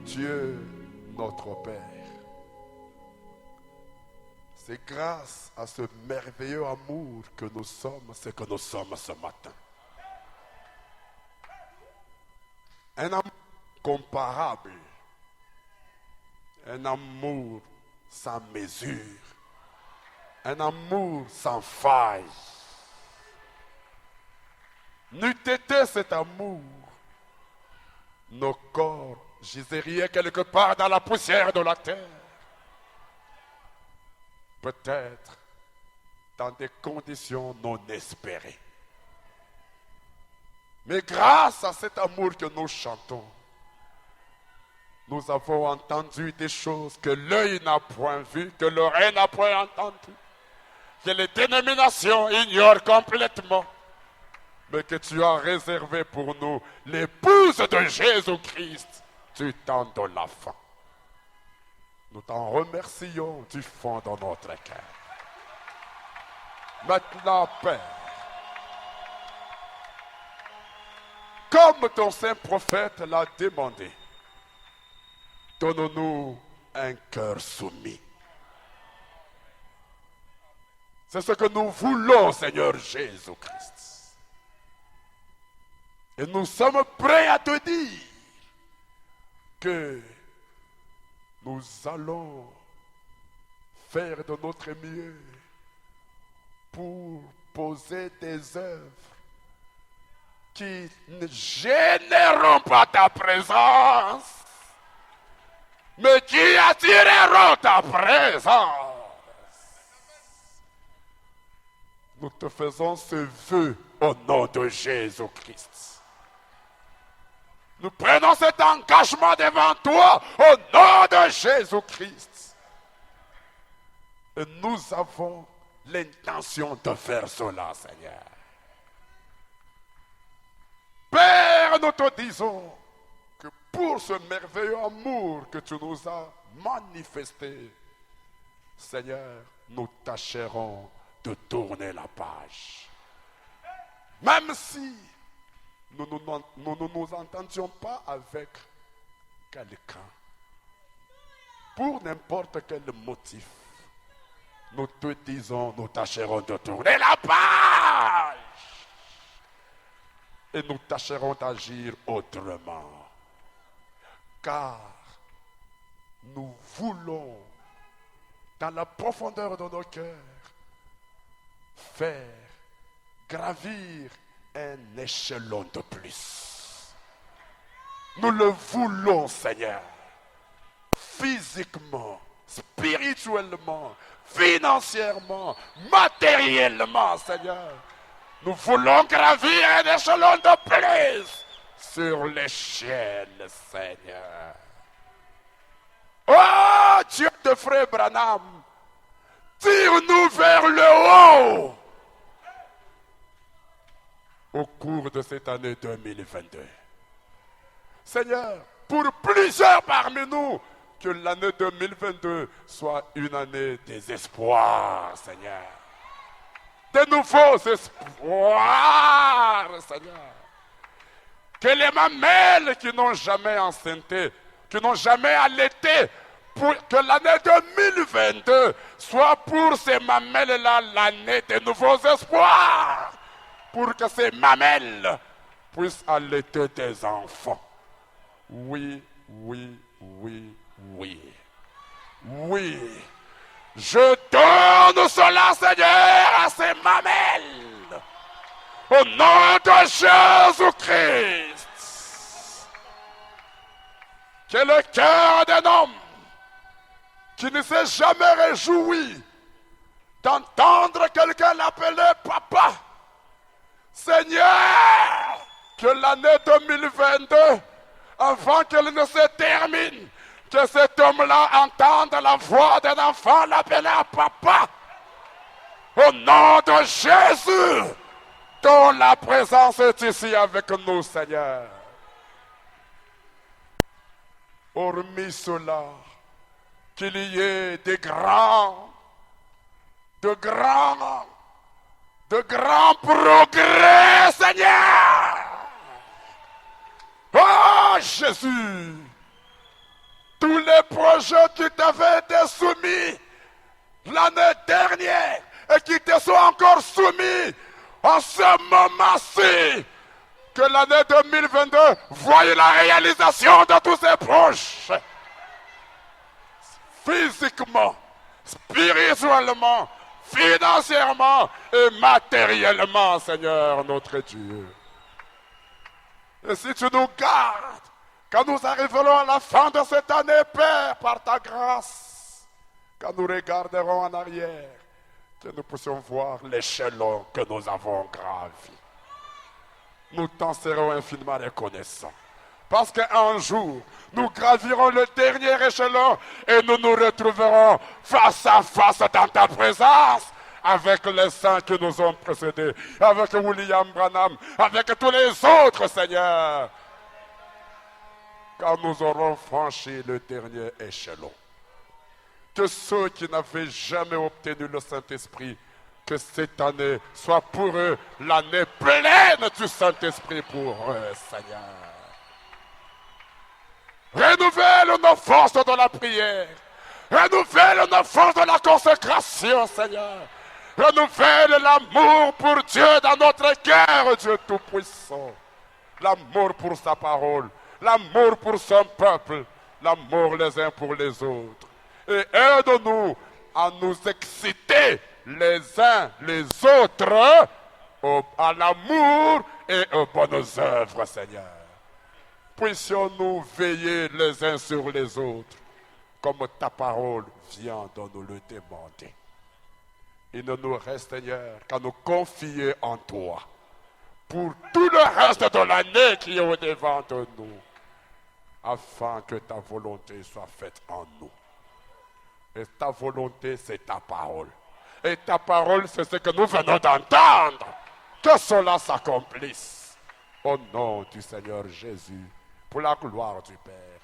Dieu notre Père, c'est grâce à ce merveilleux amour que nous sommes ce que nous sommes ce matin. Un amour comparable, un amour sans mesure, un amour sans faille. N'eût été cet amour, nos corps giseraient quelque part dans la poussière de la terre. Peut-être dans des conditions non espérées. Mais grâce à cet amour que nous chantons, nous avons entendu des choses que l'œil n'a point vues, que l'oreille n'a point entendues, que les dénominations ignorent complètement, mais que tu as réservé pour nous l'épouse de Jésus-Christ du temps de la fin. Nous t'en remercions du fond de notre cœur. Maintenant, Père, comme ton saint prophète l'a demandé, donne-nous un cœur soumis. C'est ce que nous voulons, Seigneur Jésus-Christ. Et nous sommes prêts à te dire que nous allons faire de notre mieux pour poser des œuvres qui ne généreront pas ta présence, mais qui attireront ta présence. Nous te faisons ce vœu au nom de Jésus-Christ. Nous prenons cet engagement devant toi au nom de Jésus-Christ. Et nous avons l'intention de faire cela, Seigneur. Père, nous te disons que pour ce merveilleux amour que tu nous as manifesté, Seigneur, nous tâcherons de tourner la page. Même si nous ne nous entendions pas avec quelqu'un, pour n'importe quel motif, nous te disons, nous tâcherons de tourner la page. Et nous tâcherons d'agir autrement. Car nous voulons, dans la profondeur de nos cœurs, faire gravir un échelon de plus. Nous le voulons, Seigneur, physiquement, spirituellement, financièrement, matériellement, Seigneur. Nous voulons gravir un échelon de plus sur l'échelle, Seigneur. Oh, Dieu de frère Branham, tire-nous vers le haut au cours de cette année 2022. Seigneur, pour plusieurs parmi nous, que l'année 2022 soit une année des espoirs, Seigneur. De nouveaux espoirs, Seigneur. Que les mamelles qui n'ont jamais enceinté, qui n'ont jamais allaité, pour que l'année 2022 soit pour ces mamelles-là l'année des nouveaux espoirs. Pour que ces mamelles puissent allaiter des enfants. Oui, oui, oui, oui. Oui. Je donne cela, Seigneur, à ces mamelles. Au nom de Jésus-Christ. Que le cœur d'un homme qui ne s'est jamais réjoui d'entendre quelqu'un l'appeler papa, Seigneur, que l'année 2022, avant qu'elle ne se termine, que cet homme-là entende la voix d'un enfant l'appeler papa. Au nom de Jésus, dont la présence est ici avec nous, Seigneur. Hormis cela, qu'il y ait de grands progrès, Seigneur. Oh Jésus, tous les projets qui t'avaient été soumis l'année dernière et qui te sont encore soumis en ce moment-ci, que l'année 2022 voie la réalisation de tous ces projets. Physiquement, spirituellement, financièrement et matériellement, Seigneur notre Dieu. Et si tu nous gardes, quand nous arriverons à la fin de cette année, Père, par ta grâce, quand nous regarderons en arrière, que nous puissions voir l'échelon que nous avons gravi. Nous t'en serons infiniment reconnaissants. Parce qu'un jour, nous gravirons le dernier échelon et nous nous retrouverons face à face dans ta présence avec les saints qui nous ont précédés, avec William Branham, avec tous les autres, Seigneur. Quand nous aurons franchi le dernier échelon, que ceux qui n'avaient jamais obtenu le Saint-Esprit, que cette année soit pour eux l'année pleine du Saint-Esprit pour eux, Seigneur. Renouvelle nos forces de la prière. Renouvelle nos forces de la consécration, Seigneur. Renouvelle l'amour pour Dieu dans notre cœur, Dieu Tout-Puissant. L'amour pour sa parole, l'amour pour son peuple, l'amour les uns pour les autres. Et aide-nous à nous exciter les uns les autres à l'amour et aux bonnes œuvres, Seigneur. Puissions-nous veiller les uns sur les autres, comme ta parole vient de nous le demander. Il ne nous reste, Seigneur, qu'à nous confier en toi pour tout le reste de l'année qui est au-devant de nous, afin que ta volonté soit faite en nous. Et ta volonté, c'est ta parole. Et ta parole, c'est ce que nous venons d'entendre. Que cela s'accomplisse. Au nom du Seigneur Jésus, pour la gloire du Père.